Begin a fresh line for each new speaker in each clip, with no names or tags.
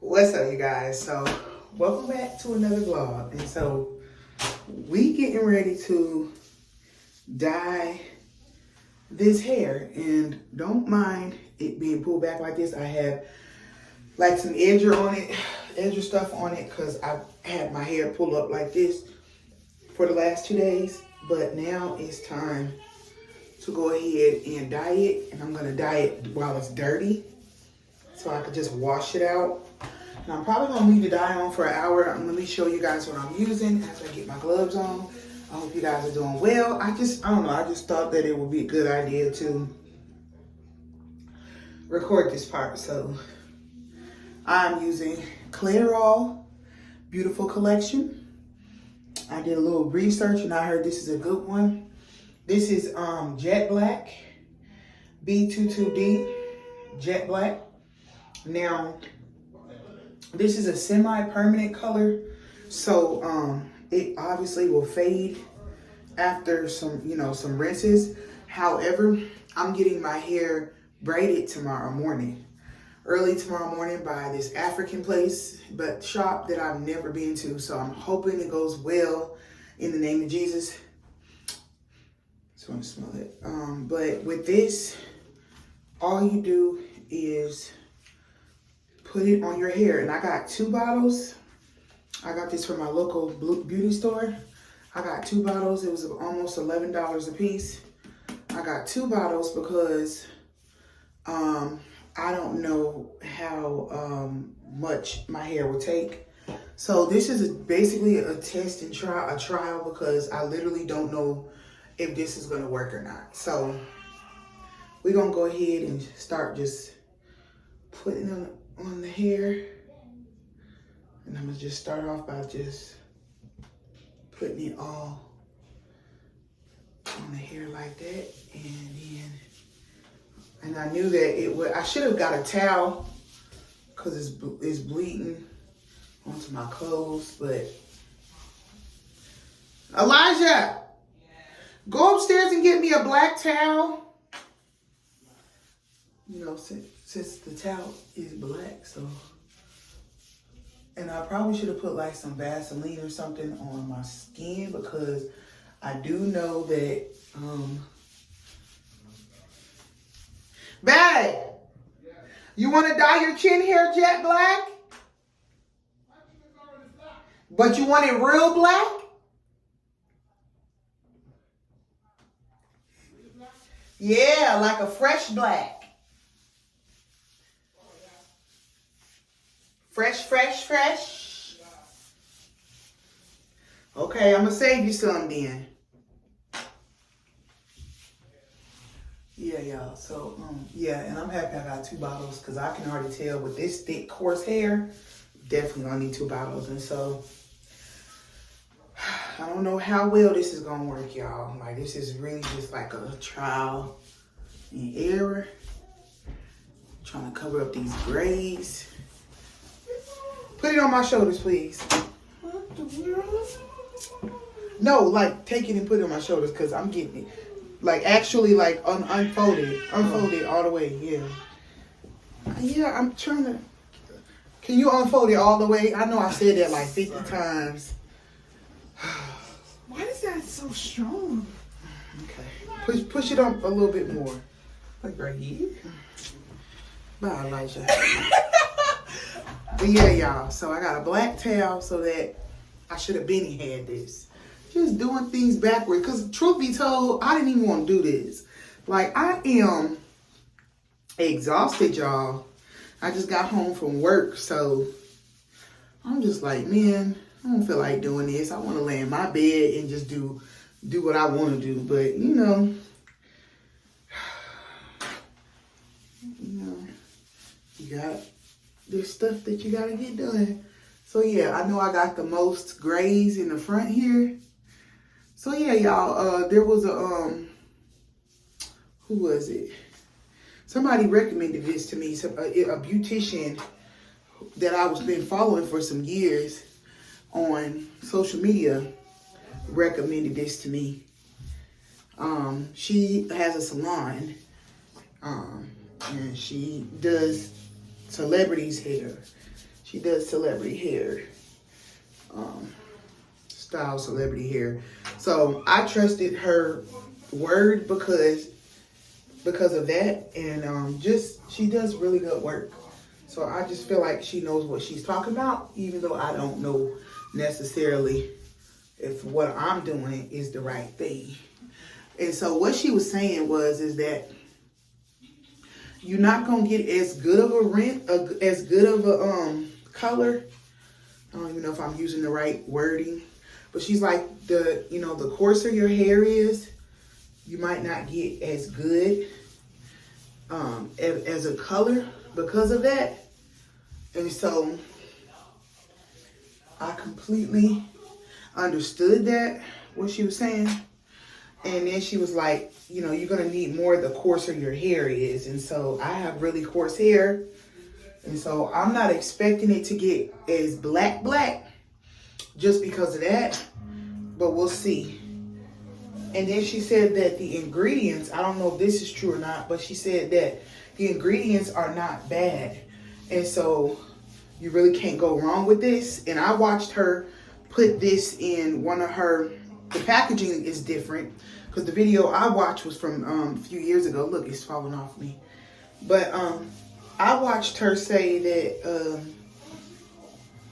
What's up, you guys? So welcome back to another vlog. And so we getting ready to dye this hair, and don't mind it being pulled back like this. I have like some edger stuff on it because I've had my hair pulled up like this for the last 2 days. But now it's time to go ahead and dye it, and I'm gonna dye it while it's dirty so I could just wash it out. And I'm probably gonna leave the dye on for an hour. Let me show you guys what I'm using as I get my gloves on. I hope you guys are doing well. I don't know, I just thought that it would be a good idea to record this part. So I'm using Clairol Beautiful Collection. I did a little research and I heard this is a good one. This is Jet Black, B22D Jet Black. Now, this is a semi-permanent color, so it obviously will fade after some rinses. However, I'm getting my hair braided tomorrow morning, early tomorrow morning, by this African shop that I've never been to. So I'm hoping it goes well in the name of Jesus. Just want to smell it. But with this, all you do is put it on your hair. And I got 2 bottles. I got this from my local beauty store. I got 2 bottles. It was almost $11 a piece. I got 2 bottles because I don't know how much my hair will take. So this is basically a test and trial because I literally don't know if this is gonna work or not. So we're gonna go ahead and start just putting on the hair. And I'm gonna just start off by just putting it all on the hair like that. And I knew that it would, I should have got a towel because it's bleeding onto my clothes, but Elijah, go upstairs and get me a black towel. You know, since the towel is black, so. And I probably should have put like some Vaseline or something on my skin because I do know that, Babe, you want to dye your chin hair jet black? But you want it real black? Yeah, like a fresh black. Fresh. Okay, I'm gonna save you some then. Yeah, y'all. So, yeah, and I'm happy I got 2 bottles because I can already tell with this thick, coarse hair, definitely gonna need 2 bottles. And so, I don't know how well this is gonna work, y'all. Like, this is really just like a trial and error. I'm trying to cover up these braids. Put it on my shoulders, please. No, like, take it and put it on my shoulders because I'm getting it. Like, actually, like, unfold it all the way, yeah. Yeah, I'm trying to. Can you unfold it all the way? I know I said that like 50 times.
Why is that so strong?
Okay. Push it up a little bit more. Like right here. Bye, Elijah. But yeah, y'all. So I got a black towel so that I should have been had this. Just doing things backwards. Because truth be told, I didn't even want to do this. Like, I am exhausted, y'all. I just got home from work. So I'm just like, man, I don't feel like doing this. I want to lay in my bed and just do what I want to do. But, you know, you got there's stuff that you got to get done. So, yeah, I know I got the most grays in the front here. So, yeah, y'all, there was who was it? Somebody recommended this to me, a beautician that I was been following for some years on social media recommended this to me. She has a salon, and she does celebrities' hair. She She does celebrity hair. Style celebrity hair. So I trusted her word because of that, and just she does really good work. So I just feel like she knows what she's talking about, even though I don't know necessarily if what I'm doing is the right thing. And so what she was saying is that you're not gonna get as good of a color. I don't even know if I'm using the right wording, but she's like, the coarser your hair is, you might not get as good as a color because of that. And so I completely understood that, what she was saying. And then she was like, you're going to need more the coarser your hair is. And so I have really coarse hair. And so I'm not expecting it to get as black just because of that. But we'll see. And then she said that the ingredients, I don't know if this is true or not, but she said that the ingredients are not bad. And so you really can't go wrong with this. And I watched her put this in one of her, the packaging is different because the video I watched was from a few years ago. Look, it's falling off me. But I watched her say that,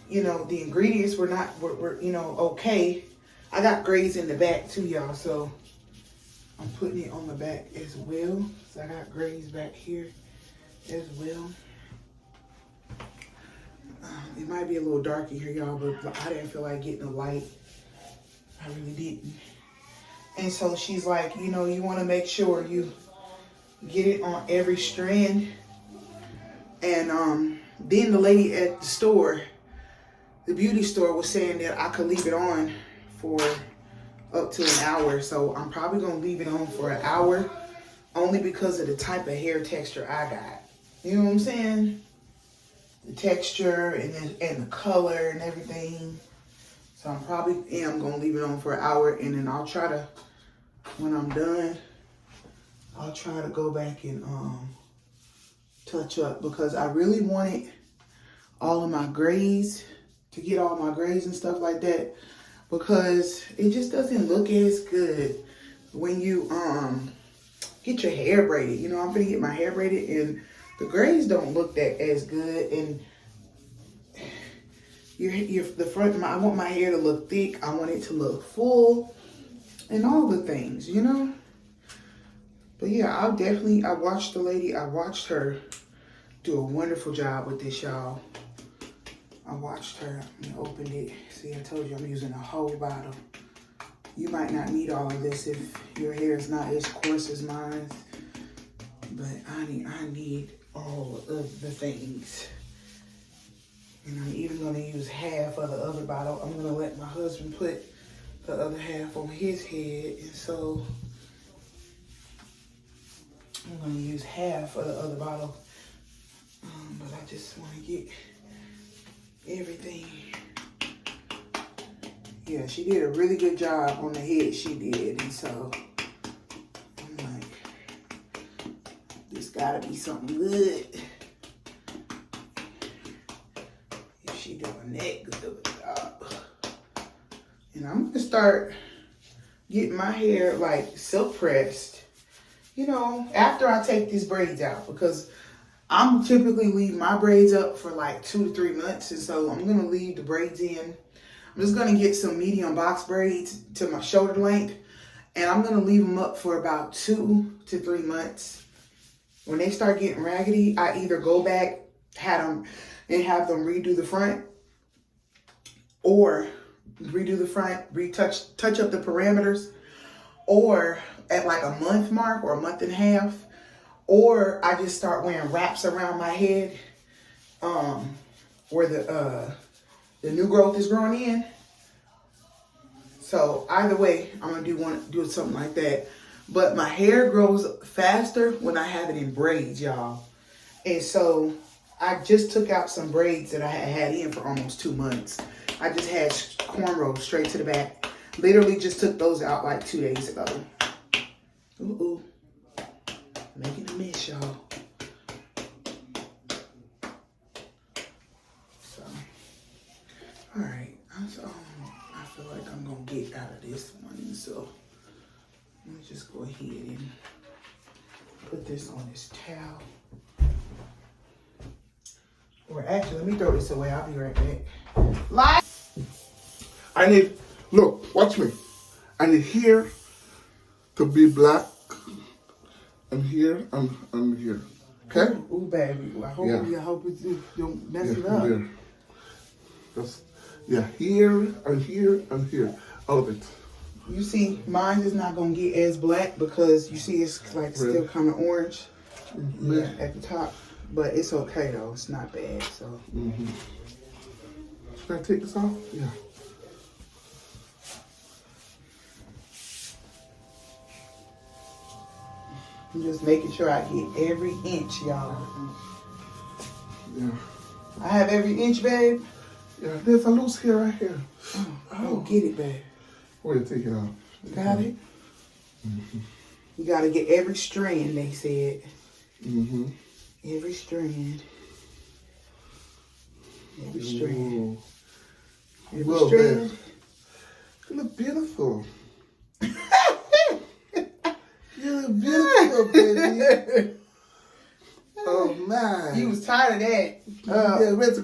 the ingredients were not, were okay. I got grays in the back too, y'all. So I'm putting it on the back as well. So I got grays back here as well. It might be a little dark in here, y'all, but I didn't feel like getting a light. I really didn't. And so she's like, you want to make sure you get it on every strand. And then the lady at the store, the beauty store, was saying that I could leave it on for up to an hour. So I'm probably going to leave it on for an hour only because of the type of hair texture I got. You know what I'm saying? The texture and the color and everything. So I'm probably going to leave it on for an hour, and then I'll try to, when I'm done, I'll try to go back and touch up, because I really wanted all of my grays, to get all my grays and stuff like that, because it just doesn't look as good when you get your hair braided. I'm gonna get my hair braided, and the grays don't look that as good. And the front, I want my hair to look thick. I want it to look full and all the things, But yeah, I watched the lady, I watched her do a wonderful job with this, y'all. I watched her. I opened it. See, I told you I'm using a whole bottle. You might not need all of this if your hair is not as coarse as mine. But I need all of the things. And I'm even going to use half of the other bottle. I'm going to let my husband put the other half on his head. And so I'm going to use half of the other bottle. But I just want to get everything. Yeah, she did a really good job on the head, she did. And so I'm like, this gotta be something good if she doing that good of a job. And I'm gonna start getting my hair like silk pressed, after I take these braids out, because I'm typically leave my braids up for like 2 to 3 months. And so I'm going to leave the braids in. I'm just going to get some medium box braids to my shoulder length. And I'm going to leave them up for about 2 to 3 months. When they start getting raggedy, I either go back, have them redo the front, or redo the front, touch up the parameters, or at like a month mark or a month and a half. Or I just start wearing wraps around my head, where the new growth is growing in. So either way, I'm gonna do something like that. But my hair grows faster when I have it in braids, y'all. And so I just took out some braids that I had in for almost 2 months. I just had cornrows straight to the back. Literally just took those out like 2 days ago. Ooh. Making a mess, y'all. So I'm gonna get out of this one. So let me just go ahead and put this on this towel. Or actually, let me throw this away. I'll be right back.
I need, look, watch me. I need here to be black, and here, and here. Okay?
Ooh, baby. I hope, I hope you don't mess it up.
There. Just, here, and here, and here. All of it.
You see, mine is not going to get as black because you see it's like still kind of orange at the top. But it's okay, though. It's not bad, so.
Should I take this off? Yeah.
I'm just making sure I get every inch, y'all.
Yeah.
I have every inch, babe.
Yeah, there's a loose hair right here.
Oh, get it, babe.
Where you take it off?
Got it? You got to get every strand, they said. Every strand. Every strand.
Ooh.
Every
Well,
strand.
babe, you look beautiful. You look beautiful, baby. Oh, man.
You was tired of that.
Yeah, where's the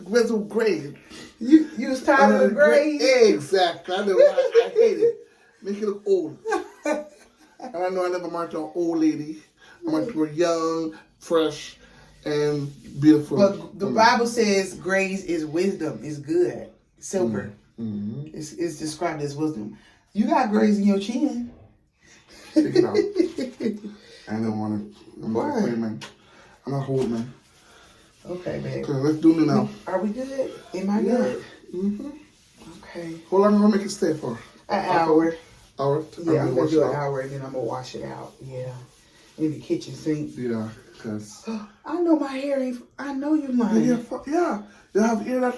grade?
You was tired of the grades?
Exactly. I know. I hate it. Make it look old. And I know I never marked an old lady. I marked her young, fresh, and beautiful.
But the Bible says grace is wisdom, is good. Silver. It's described as wisdom. You got grace in your chin.
Take it out. I don't want to. I'm not a queen man. I'm not a old man.
Okay, babe.
Okay, let's do it now.
Are we good? Am I good? Okay.
How long am I going to make it stay for?
An hour.
Hour?
Yeah, I'm going to do an
out.
hour and then I'm going to wash it out. Yeah. In the kitchen sink.
Yeah, because...
I know my hair ain't... I know you lying.
Yeah. You have hair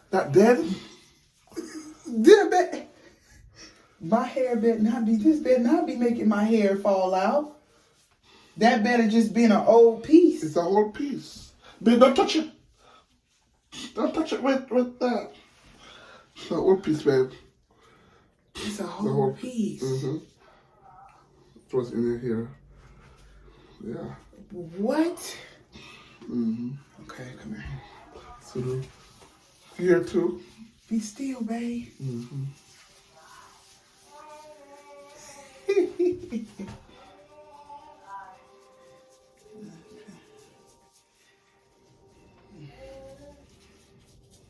that dead?
Yeah, my hair better not be... This better not be making my hair fall out. That better just be an old piece.
It's a whole piece. Babe, don't touch it. Don't touch it with that. It's a whole piece, babe.
It's a whole piece.
It was in here. Yeah.
What? Okay, come here.
So here too.
Be still, babe.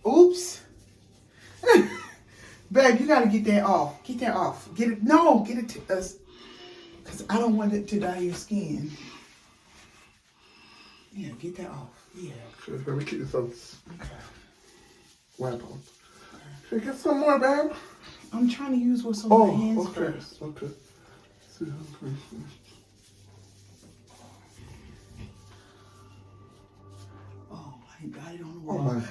Oops. Babe, you gotta get that off. Get that off. Get it. No, get it to us. Because I don't want it to dye your skin. Yeah, get that off. Yeah.
Okay, let me keep this out.
Okay.
Wipe out. Should I get some more, babe?
I'm trying to use what's on my hands first.
Okay. See how I'm
Oh, I ain't got it on the
Oh,
wall.
my.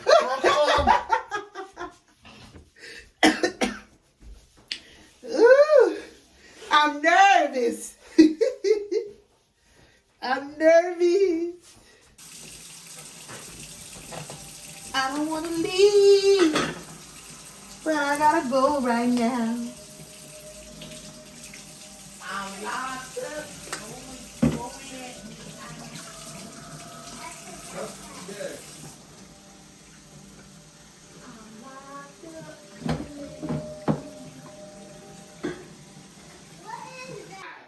Ooh, I'm nervous. I'm nervous. I don't want to leave, but I gotta go right now. I'm locked up.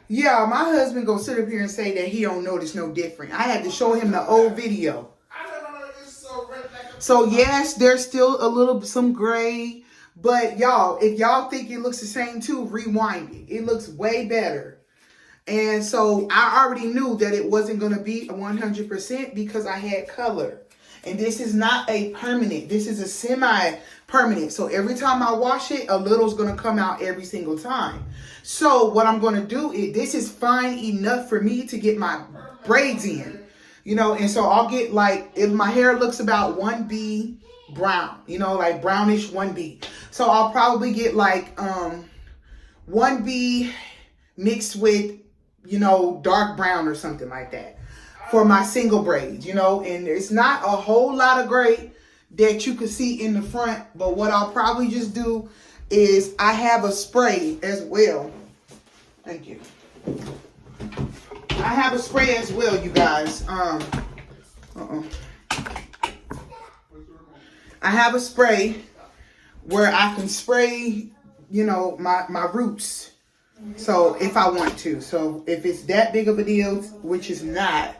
Yeah, my husband gonna sit up here and say that he don't notice no different. I had to show him the old video. So yes, there's still a little some gray, but y'all, if y'all think it looks the same too, rewind it. It looks way better. And so I already knew that it wasn't gonna be 100% because I had color. And this is not a permanent. This is a semi-permanent. So every time I wash it, a little's going to come out every single time. So what I'm going to do is, this is fine enough for me to get my braids in. You know, and so I'll get like, if my hair looks about 1B brown, you know, like brownish 1B. So I'll probably get like 1B mixed with, you know, dark brown or something like that. For my single braids, you know, and it's not a whole lot of gray that you can see in the front, but what I'll probably just do is I have a spray as well. Thank you. I have a spray as well, you guys. I have a spray where I can spray, you know, my roots. So if I want to. So if it's that big of a deal, which is not,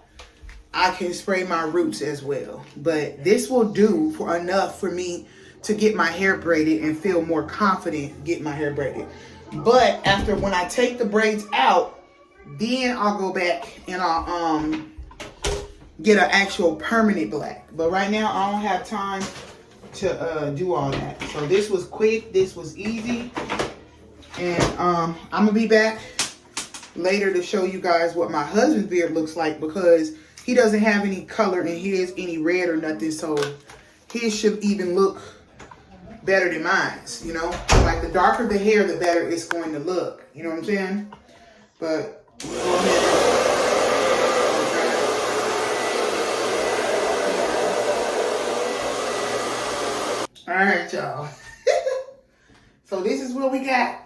I can spray my roots as well. But this will do for enough for me to get my hair braided and feel more confident getting my hair braided. But after, when I take the braids out, then I'll go back and I'll get an actual permanent black. But right now I don't have time to do all that. So this was quick, this was easy. And I'm gonna be back later to show you guys what my husband's beard looks like, because he doesn't have any color in his, any red or nothing. So his should even look better than mine's, you know? Like the darker the hair, the better it's going to look. You know what I'm saying? But go ahead. All right, y'all. So this is what we got.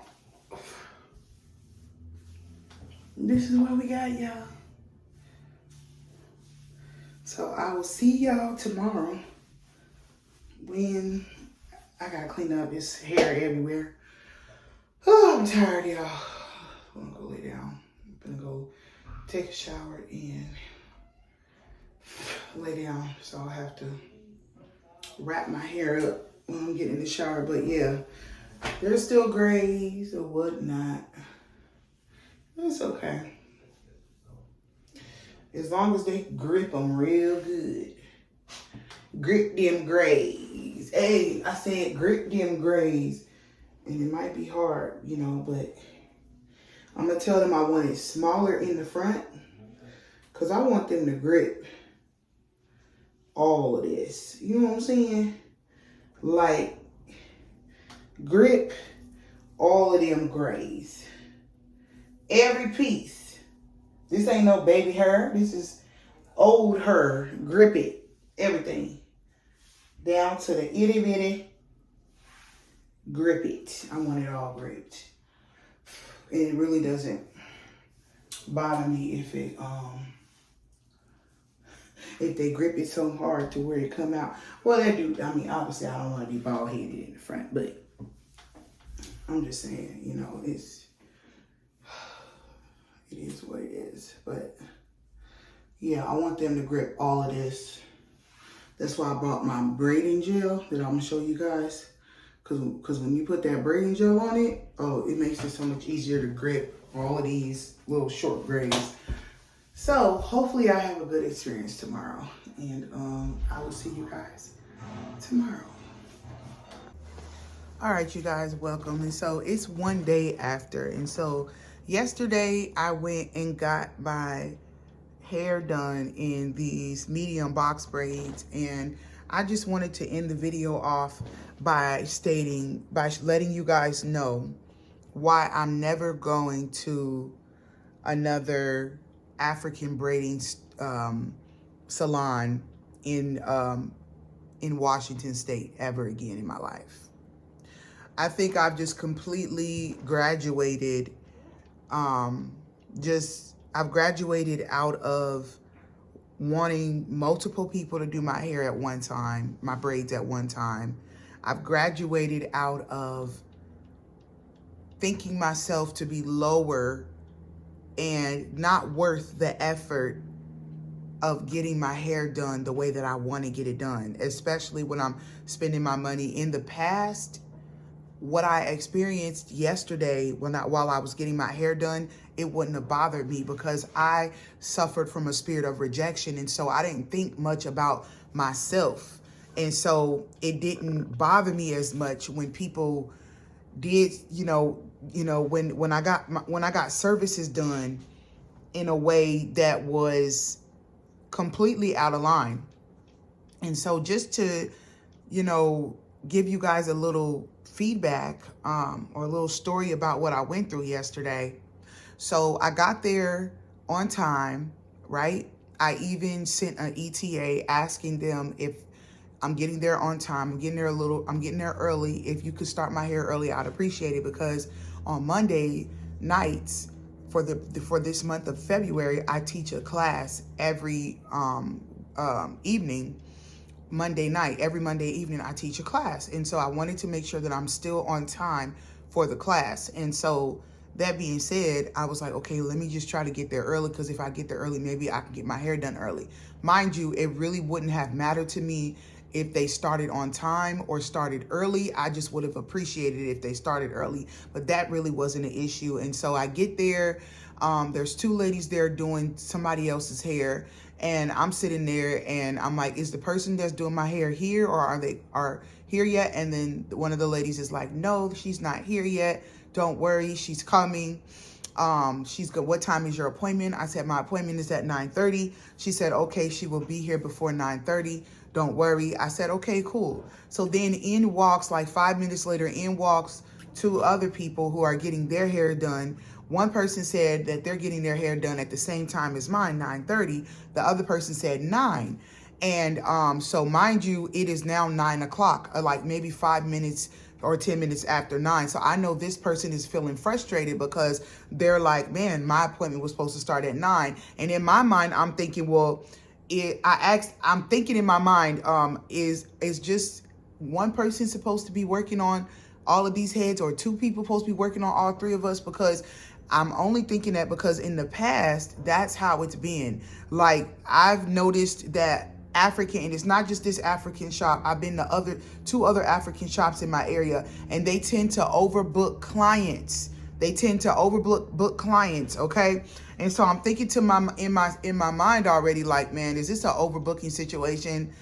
This is what we got, y'all. So I will see y'all tomorrow when I gotta clean up this hair everywhere. Oh, I'm tired, y'all. I'm gonna go lay down. I'm gonna go take a shower and lay down. So I'll have to wrap my hair up when I'm getting in the shower. But yeah, there's still grays or whatnot. It's okay. As long as they grip them real good. Grip them grays. Hey, I said grip them grays. And it might be hard, you know, but I'm going to tell them I want it smaller in the front, because I want them to grip all of this. You know what I'm saying? Like, grip all of them grays. Every piece. This ain't no baby hair. This is old hair. Grip it. Everything. Down to the itty bitty. Grip it. I want it all gripped. And it really doesn't bother me if they grip it so hard to where it come out. Well, they do. I mean, obviously I don't want to be bald headed in the front, but I'm just saying, you know, it is what it is. But yeah, I want them to grip all of this. That's why I bought my braiding gel that I'm gonna show you guys. Cause when you put that braiding gel on it, oh, it makes it so much easier to grip all of these little short braids. So hopefully I have a good experience tomorrow, and I will see you guys tomorrow. All right, you guys, welcome. And so it's one day after, and so yesterday I went and got my hair done in these medium box braids, and I just wanted to end the video off by letting you guys know why I'm never going to another African braiding salon in Washington State ever again in my life. I think I've just completely graduated. I've graduated out of wanting multiple people to do my hair at one time, my braids at one time. I've graduated out of thinking myself to be lower and not worth the effort of getting my hair done the way that I want to get it done, especially when I'm spending my money. In the past, what I experienced yesterday while I was getting my hair done, it wouldn't have bothered me because I suffered from a spirit of rejection. And so I didn't think much about myself. And so it didn't bother me as much when people did, when I got services done in a way that was completely out of line. And so just to, give you guys a little feedback or a little story about what I went through yesterday. So I got there on time, right? I even sent an ETA asking them if I'm getting there on time. I'm getting there early. If you could start my hair early, I'd appreciate it, because on Monday nights for this month of February, I teach a class every evening. Monday night, every Monday evening, I teach a class. And so I wanted to make sure that I'm still on time for the class. And so that being said, I was like, okay, let me just try to get there early, because if I get there early, maybe I can get my hair done early. Mind you, it really wouldn't have mattered to me if they started on time or started early. I just would have appreciated it if they started early, but that really wasn't an issue. And so I get there, there's two ladies there doing somebody else's hair, and I'm sitting there and I'm like, is the person that's doing my hair here, or are they here yet? And then one of the ladies is like, no, she's not here yet. Don't worry, she's coming. She's good. What time is your appointment? I said, my appointment is at 9:30. She said, okay, she will be here before 9:30. Don't worry. I said, okay, cool. So then in walks, like 5 minutes later, in walks two other people who are getting their hair done. One person said that they're getting their hair done at the same time as mine, 9:30. The other person said 9. And so mind you, it is now 9 o'clock, like maybe 5 minutes or 10 minutes after 9. So I know this person is feeling frustrated because they're like, man, my appointment was supposed to start at 9. And in my mind, I'm thinking, well, I'm thinking in my mind, is just one person supposed to be working on all of these heads, or two people supposed to be working on all three of us? Because I'm only thinking that because in the past, that's how it's been. Like, I've noticed that African, and it's not just this African shop. I've been to two other African shops in my area, and they tend to overbook clients. Book clients, okay? And so I'm thinking in my mind already, like, man, is this an overbooking situation?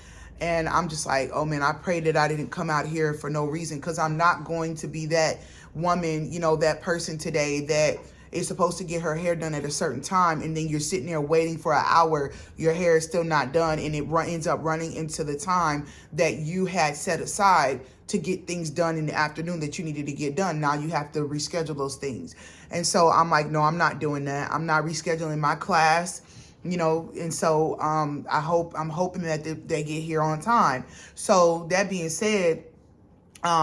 And I'm just like, oh man, I pray that I didn't come out here for no reason, because I'm not going to be that woman, that person today that is supposed to get her hair done at a certain time, and then you're sitting there waiting for an hour, your hair is still not done, and it ends up running into the time that you had set aside to get things done in the afternoon that you needed to get done. Now you have to reschedule those things. And so I'm like, no, I'm not doing that. I'm not rescheduling my class, and so I'm hoping that they get here on time. So that being said,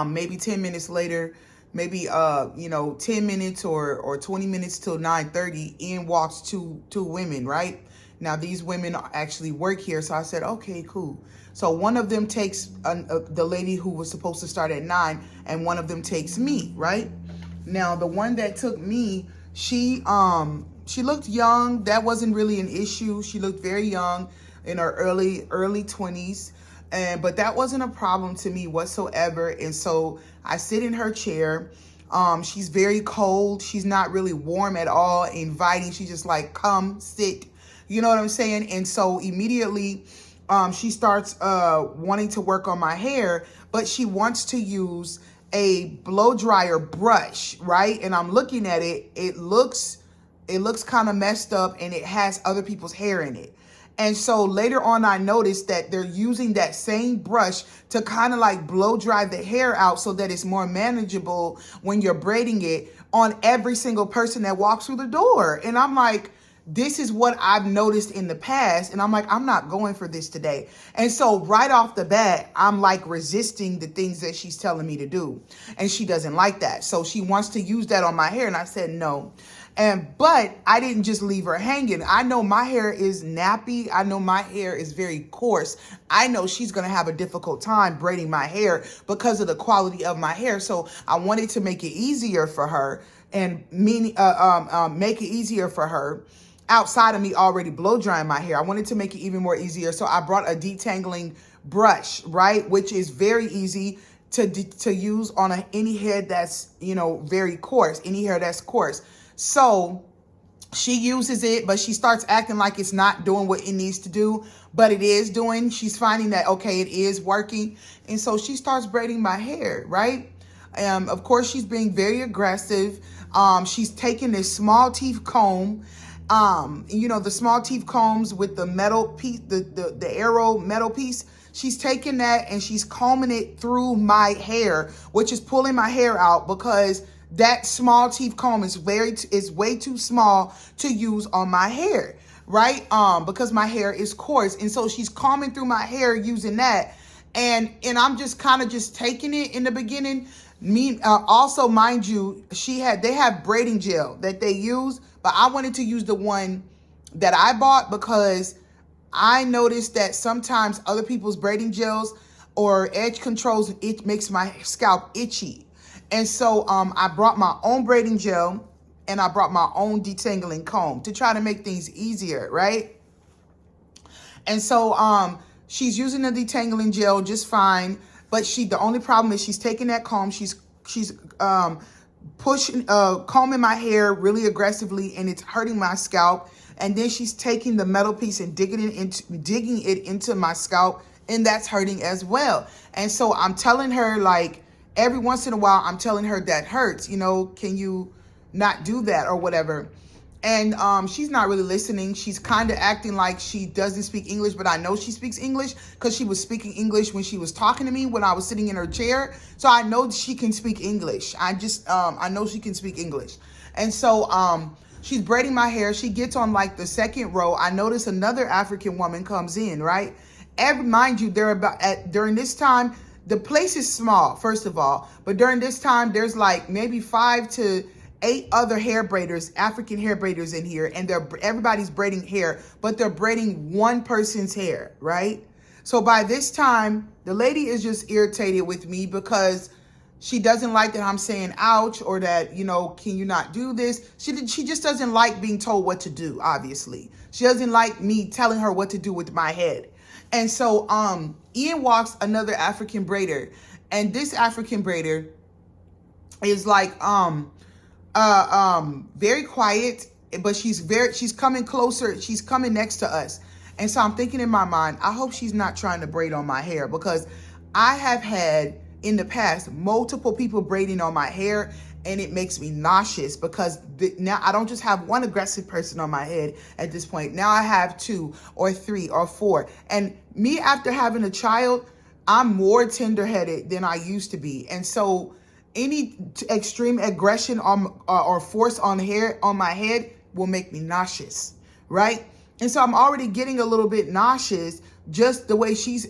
maybe 10 minutes later, maybe 10 minutes or 20 minutes till 9:30, in walks two women, right? Now these women actually work here, so I said, okay, cool. So one of them takes the lady who was supposed to start at 9, and one of them takes me, right? Now the one that took me, she looked young. That wasn't really an issue. She looked very young, in her early 20s. But that wasn't a problem to me whatsoever. And so I sit in her chair. She's very cold. She's not really warm at all, inviting. She's just like, come sit. You know what I'm saying? And so immediately she starts wanting to work on my hair, but she wants to use a blow dryer brush, right? And I'm looking at it. It looks kind of messed up, and it has other people's hair in it. And so later on, I noticed that they're using that same brush to kind of like blow dry the hair out so that it's more manageable when you're braiding it on every single person that walks through the door. And I'm like, this is what I've noticed in the past. And I'm like, I'm not going for this today. And so right off the bat, I'm like resisting the things that she's telling me to do. And she doesn't like that. So she wants to use that on my hair. And I said, no. But I didn't just leave her hanging. I know my hair is nappy. I know my hair is very coarse. I know she's going to have a difficult time braiding my hair because of the quality of my hair. So I wanted to make it easier for her, and make it easier for her outside of me already blow drying my hair. I wanted to make it even more easier. So I brought a detangling brush, right? Which is very easy to use on any head that's, very coarse, any hair that's coarse. So she uses it, but she starts acting like it's not doing what it needs to do, but it is doing. She's finding that, okay, it is working. And so she starts braiding my hair, right? Of course, she's being very aggressive. She's taking this small teeth comb, the small teeth combs with the metal piece, the arrow metal piece. She's taking that and she's combing it through my hair, which is pulling my hair out, because that small teeth comb is way too small to use on my hair, right? Because my hair is coarse. And so she's combing through my hair using that. And I'm just kind of just taking it in the beginning. Also, mind you, they have braiding gel that they use, but I wanted to use the one that I bought because I noticed that sometimes other people's braiding gels or edge controls, it makes my scalp itchy. And so I brought my own braiding gel and I brought my own detangling comb to try to make things easier, right? And so she's using the detangling gel just fine, but the only problem is she's taking that comb, she's pushing combing my hair really aggressively, and it's hurting my scalp. And then she's taking the metal piece and digging it into my scalp, and that's hurting as well. And so I'm telling her, like, every once in a while, I'm telling her that hurts, you know, can you not do that or whatever? And she's not really listening. She's kind of acting like she doesn't speak English, but I know she speaks English because she was speaking English when she was talking to me when I was sitting in her chair. So I know she can speak English. I know she can speak English. And so she's braiding my hair. She gets on like the second row. I notice another African woman comes in, right? Mind you, during this time, the place is small, first of all. But during this time, there's like maybe 5 to 8 other hair braiders, African hair braiders in here, and everybody's braiding hair, but they're braiding one person's hair, right? So by this time, the lady is just irritated with me because she doesn't like that I'm saying ouch, or that, you know, can you not do this? She just doesn't like being told what to do, obviously. She doesn't like me telling her what to do with my head. And so Ian walks another African braider, and this African braider is like very quiet, but she's coming closer. She's coming next to us. And so I'm thinking in my mind, I hope she's not trying to braid on my hair, because I have had in the past multiple people braiding on my hair, and it makes me nauseous because now I don't just have one aggressive person on my head at this point. Now I have 2 or 3 or 4. And me, after having a child, I'm more tender-headed than I used to be. And so any extreme aggression or force on my head will make me nauseous, right? And so I'm already getting a little bit nauseous just the way she's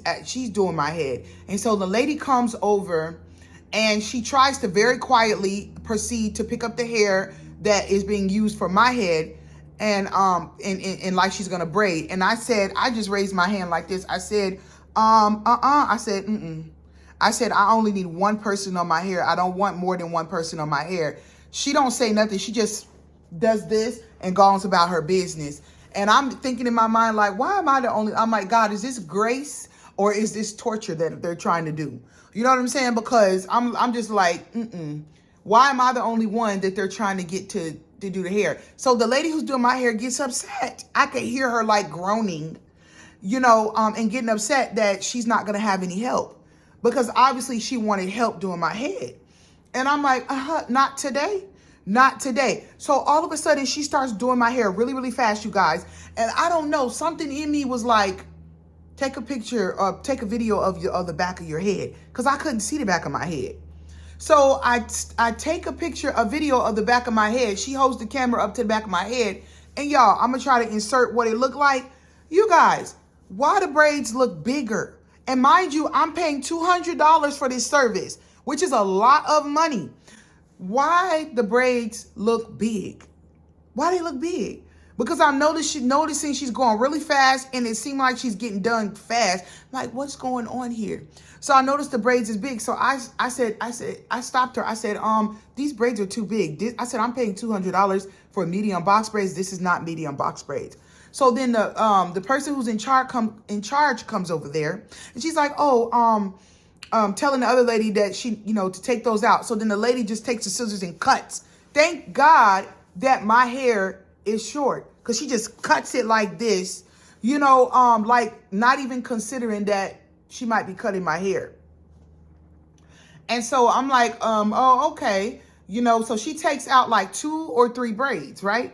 doing my head. And so the lady comes over and she tries to very quietly proceed to pick up the hair that is being used for my head, and like she's gonna braid. And I just raised my hand like this. I said, I said, I said, I only need one person on my hair. I don't want more than one person on my hair. She don't say nothing. She just does this and goes about her business. And I'm thinking in my mind, like, why am I the only? I'm like, God, is this grace or is this torture that they're trying to do? You know what I'm saying? Because I'm just like, why am I the only one that they're trying to get to do the hair? So the lady who's doing my hair gets upset. I could hear her like groaning, you know, and getting upset that she's not going to have any help, because obviously she wanted help doing my head. And I'm like, not today. Not today. So all of a sudden she starts doing my hair really, really fast, you guys. And I don't know, something in me was like, take a picture or take a video of the back of your head, because I couldn't see the back of my head. So I take a video of the back of my head. She holds the camera up to the back of my head. And y'all, I'm going to try to insert what it looked like. You guys, why the braids look bigger? And mind you, I'm paying $200 for this service, which is a lot of money. Why the braids look big? Why they look big? Because I'm noticing she's going really fast, and it seemed like she's getting done fast. Like, what's going on here? So I noticed the braids is big. So I stopped her. I said, these braids are too big. I said, I'm paying $200 for medium box braids. This is not medium box braids. So then the person who's in charge comes over there, and she's like, telling the other lady that she, you know, to take those out. So then the lady just takes the scissors and cuts. Thank God that my hair is short, because she just cuts it like this, you know, like not even considering that she might be cutting my hair. And so I'm like, oh, okay. You know, so she takes out like 2 or 3 braids, right?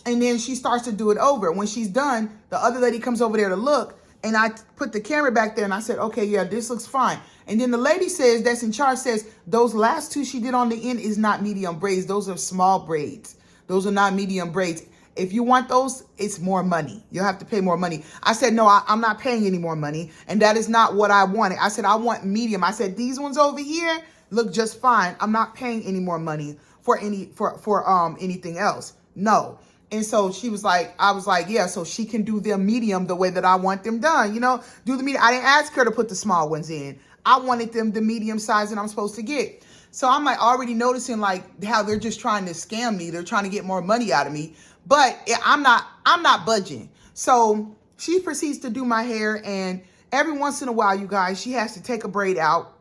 And then she starts to do it over. When she's done, the other lady comes over there to look, and I put the camera back there and I said, okay, yeah, this looks fine. And then the lady says, that's in charge, says, those last 2 she did on the end is not medium braids. Those are small braids. Those are not medium braids. if you want those, it's more money. You'll have to pay more money. I said, no, I'm not paying any more money. And that is not what I wanted. I said, I want medium. I said, these ones over here look just fine. I'm not paying any more money for anything else. No. And so she was like, I was like, yeah, so she can do them medium the way that I want them done. You know, do the medium. I didn't ask her to put the small ones in. I wanted them the medium size that I'm supposed to get. So I'm like already noticing like how they're just trying to scam me. They're trying to get more money out of me. But I'm not budging. So she proceeds to do my hair. And every once in a while, you guys, she has to take a braid out.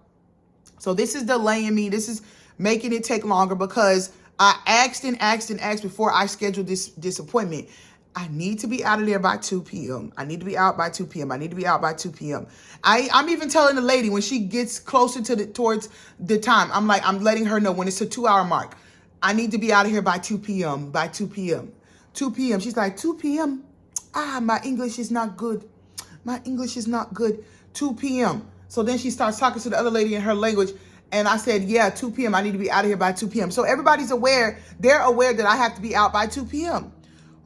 So this is delaying me. This is making it take longer because I asked and asked and asked before I scheduled this appointment. I need to be out of there by 2 p.m. I need to be out by 2 p.m. I need to be out by 2 p.m. I'm even telling the lady when she gets closer to towards the time, I'm like, I'm letting her know when it's a 2-hour mark. I need to be out of here by 2 p.m. By 2 p.m. 2 p.m. She's like, 2 p.m. My English is not good. My English is not good. 2 p.m. So then she starts talking to the other lady in her language. And I said, yeah, 2 p.m. I need to be out of here by 2 p.m. So everybody's aware. They're aware that I have to be out by 2 p.m.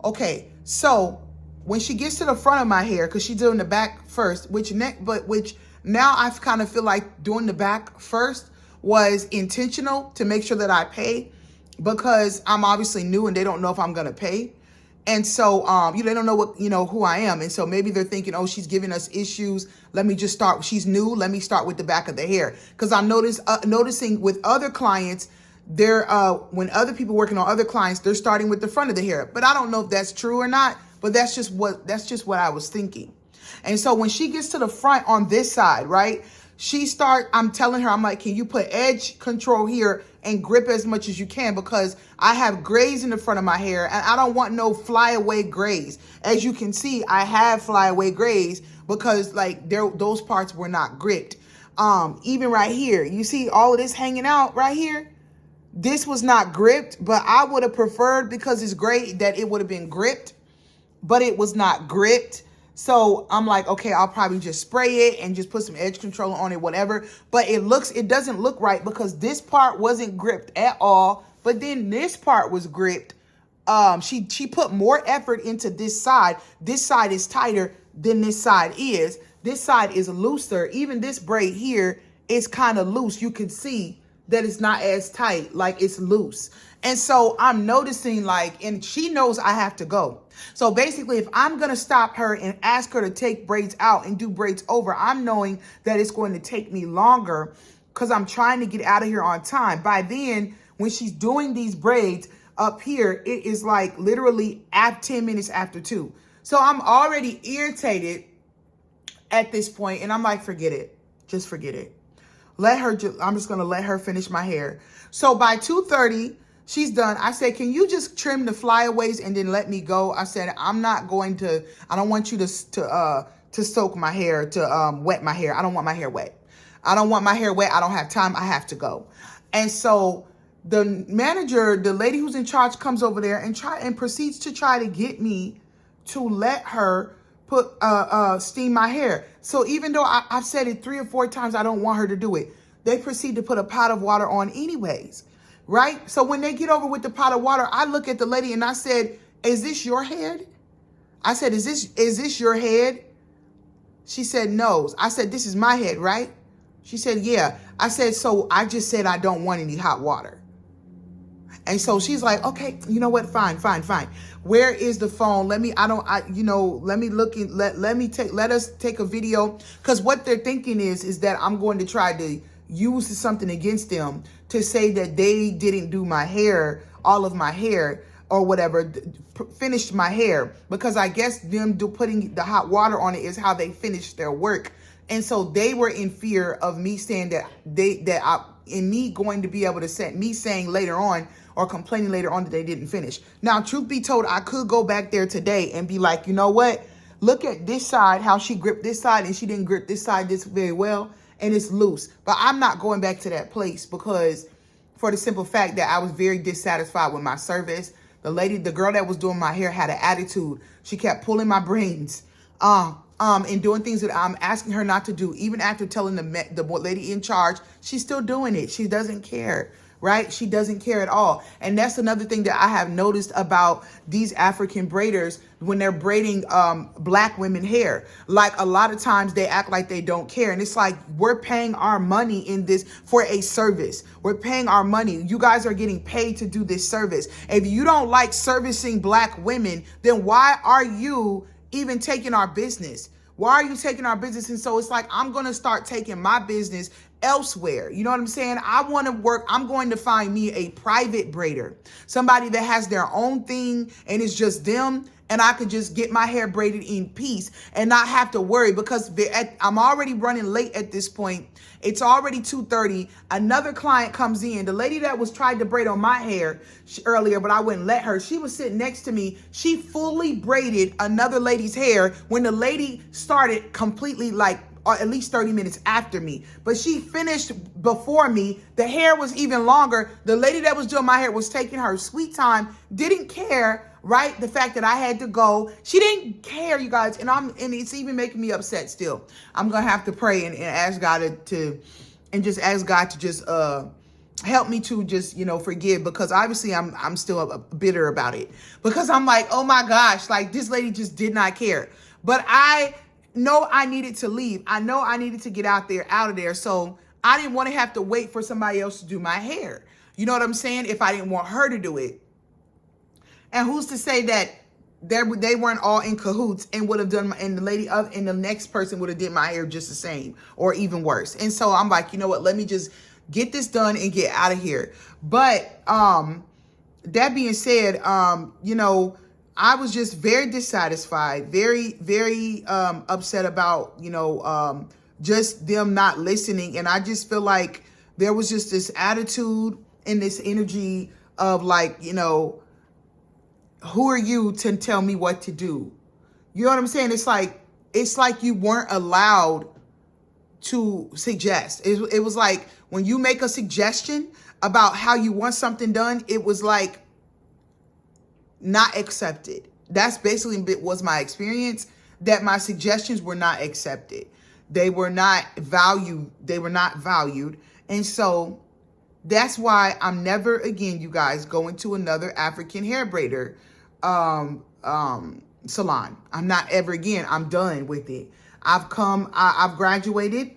Okay. So when she gets to the front of my hair, because she's doing the back first, which now I kind of feel like doing the back first was intentional to make sure that I pay, because I'm obviously new and they don't know if I'm going to pay. And so, they don't know who I am. And so maybe they're thinking, oh, she's giving us issues. Let me just start. She's new. Let me start with the back of the hair. Because I'm noticing with other clients, when other people working on other clients, they're starting with the front of the hair. But I don't know if that's true or not. But that's just what I was thinking. And so when she gets to the front on this side, right, I'm telling her, I'm like, can you put edge control here and grip as much as you can, because I have grays in the front of my hair and I don't want no flyaway grays. As you can see, I have flyaway grays because like those parts were not gripped. Even right here, you see all of this hanging out right here. This was not gripped, but I would have preferred, because it's gray, that it would have been gripped, but it was not gripped. So I'm like, okay, I'll probably just spray it and just put some edge control on it, whatever. But it doesn't look right because this part wasn't gripped at all. But then this part was gripped. She put more effort into this side. This side is tighter than this side is. This side is looser. Even this braid here is kind of loose. You can see that it's not as tight, like it's loose. And so I'm noticing and she knows I have to go. So basically, if I'm going to stop her and ask her to take braids out and do braids over, I'm knowing that it's going to take me longer because I'm trying to get out of here on time. By then, when she's doing these braids up here, it is like literally at 10 minutes after 2. So I'm already irritated at this point, and I'm like, forget it. Just forget it. I'm just going to let her finish my hair. So by 2:30, she's done. I said, can you just trim the flyaways and then let me go? I said, I don't want you to soak my hair, to wet my hair. I don't want my hair wet. I don't want my hair wet. I don't have time. I have to go. And so the manager, the lady who's in charge, comes over there and proceeds to try to get me to let her steam my hair. So even though I've said it 3 or 4 times, I don't want her to do it, they proceed to put a pot of water on anyways. Right? So when they get over with the pot of water, I look at the lady and I said, is this your head? I said, is this your head? She said, no. I said, this is my head, right? She said, yeah. I said, so I just said I don't want any hot water. And so she's like, okay, you know what? Fine. Where is the phone? Let us take a video. Because what they're thinking is that I'm going to try to use something against them to say that they didn't do my hair, all of my hair or whatever, finished my hair, because I guess them putting the hot water on it is how they finished their work. And so they were in fear of me saying me going to be able to set me saying later on or complaining later on that they didn't finish. Now, truth be told, I could go back there today and be like, you know what? Look at this side, how she gripped this side and she didn't grip this side this very well. And it's loose. But I'm not going back to that place because for the simple fact that I was very dissatisfied with my service. The girl that was doing my hair had an attitude. She kept pulling my braids and doing things that I'm asking her not to do. Even after telling the lady in charge, she's still doing it. She doesn't care. right? She doesn't care at all. And that's another thing that I have noticed about these African braiders when they're braiding black women hair. Like a lot of times they act like they don't care. And it's like, we're paying our money in this for a service. We're paying our money. You guys are getting paid to do this service. If you don't like servicing black women, then why are you even taking our business? Why are you taking our business? And so it's like, I'm going to start taking my business elsewhere. You know what I'm saying? I want to work. I'm going to find me a private braider, somebody that has their own thing and it's just them. And I could just get my hair braided in peace and not have to worry, because I'm already running late at this point. It's already 2:30. Another client comes in. The lady that was trying to braid on my hair earlier, but I wouldn't let her. She was sitting next to me. She fully braided another lady's hair when the lady started completely, like, or at least 30 minutes after me. But she finished before me. The hair was even longer. The lady that was doing my hair was taking her sweet time, didn't care, right? The fact that I had to go. She didn't care, you guys. And it's even making me upset still. I'm going to have to pray and ask God to ask God to just help me to just, forgive, because obviously I'm still bitter about it, because I'm like, oh my gosh, like this lady just did not care. But I know I needed to leave. I know I needed to get out of there. So I didn't want to have to wait for somebody else to do my hair. You know what I'm saying? If I didn't want her to do it. And who's to say that they weren't all in cahoots and would have done, and the next person would have did my hair just the same or even worse. And so I'm like, you know what? Let me just get this done and get out of here. But that being said, I was just very dissatisfied, very, very upset about, just them not listening. And I just feel like there was just this attitude and this energy of like, who are you to tell me what to do? You know what I'm saying? It's like you weren't allowed to suggest. It was like when you make a suggestion about how you want something done, it was like not accepted. That's basically was my experience, that my suggestions were not accepted. They were not valued. And so that's why I'm never again, you guys, going to another African hair braider salon. I'm not ever again. I'm done with it. I've graduated.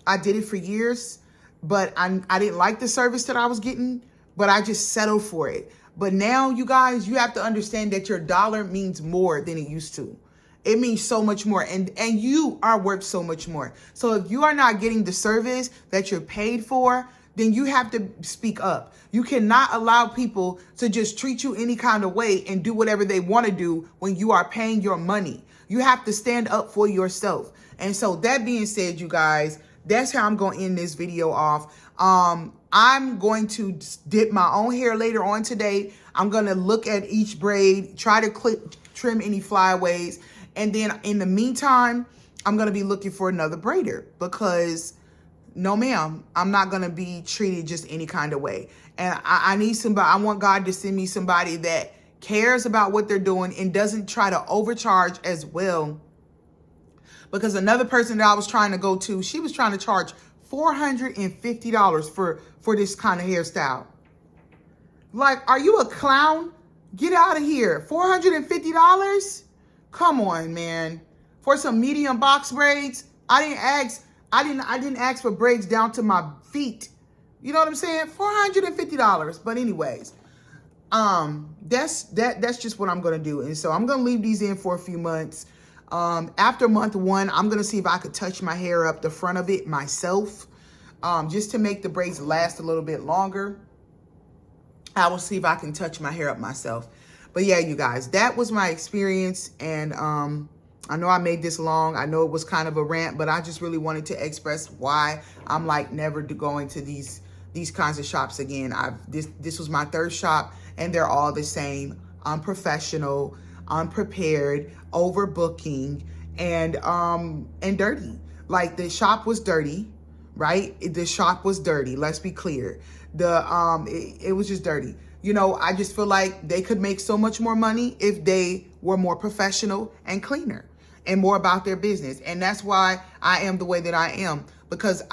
I did it for years, but I didn't like the service that I was getting, but I just settled for it. But now, you guys, you have to understand that your dollar means more than it used to. It means so much more, and you are worth so much more. So if you are not getting the service that you're paid for, then you have to speak up. You cannot allow people to just treat you any kind of way and do whatever they want to do when you are paying your money. You have to stand up for yourself. And so that being said, you guys, that's how I'm going to end this video off. I'm going to dip my own hair later on today. I'm going to look at each braid, try to trim any flyaways. And then in the meantime, I'm going to be looking for another braider, because no, ma'am, I'm not going to be treated just any kind of way. And I need somebody. I want God to send me somebody that cares about what they're doing and doesn't try to overcharge as well. Because another person that I was trying to go to, she was trying to charge $450 for this kind of hairstyle. Like, are you a clown? Get out of here. $450? Come on, man. For some medium box braids? I didn't ask for braids down to my feet. You know what I'm saying? $450. But anyways, that's just what I'm gonna do. And so I'm gonna leave these in for a few months. After month 1, I'm gonna see if I could touch my hair up the front of it myself, just to make the braids last a little bit longer. I will see if I can touch my hair up myself. But yeah, you guys, that was my experience. And I know I made this long. I know it was kind of a rant, but I just really wanted to express why I'm like never going to these kinds of shops again. This was my 3rd shop, and they're all the same. Unprofessional, unprepared, overbooking, and dirty. Like, the shop was dirty, right? The shop was dirty. Let's be clear. It was just dirty. I just feel like they could make so much more money if they were more professional and cleaner and more about their business. And that's why I am the way that I am, because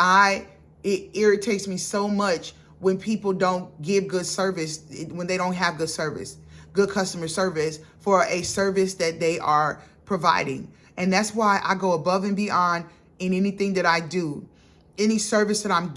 it irritates me so much when people don't give good service, when they don't have good customer service for a service that they are providing. And that's why I go above and beyond in anything that I do. Any service that I'm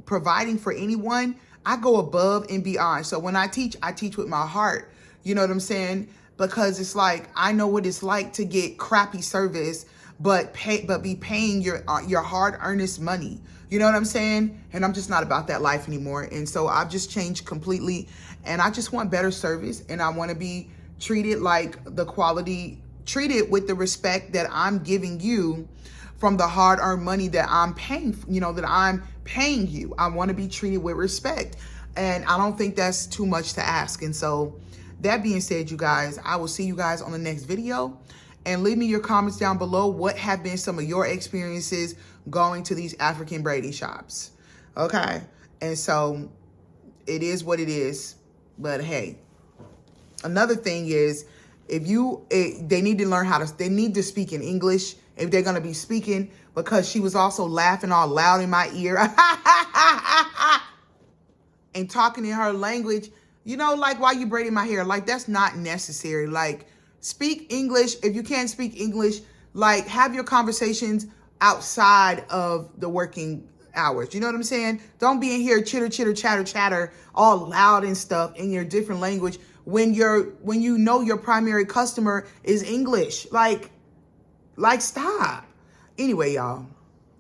providing for anyone, I go above and beyond. So when I teach with my heart. You know what I'm saying? Because it's like, I know what it's like to get crappy service, but be paying your hard-earned money. You know what I'm saying? And I'm just not about that life anymore. And so I've just changed completely. And I just want better service. And I want to be treated like the quality, treated with the respect that I'm giving you from the hard-earned money that I'm paying, that I'm paying you. I want to be treated with respect. And I don't think that's too much to ask. And so that being said, you guys, I will see you guys on the next video. And leave me your comments down below. What have been some of your experiences going to these African braiding shops? Okay. And so it is what it is. But hey, another thing is, they need to learn they need to speak in English if they're going to be speaking, because she was also laughing all loud in my ear and talking in her language, like while you braiding my hair. Like, that's not necessary. Like, speak English. If you can't speak English, like, have your conversations outside of the working hours. You know what I'm saying? Don't be in here chitter, chitter, chatter, chatter, all loud and stuff in your different language when you know your primary customer is English. Like, stop. Anyway, y'all,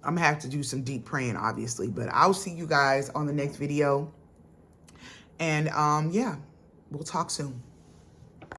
I'm gonna have to do some deep praying, obviously, but I'll see you guys on the next video. And yeah, we'll talk soon.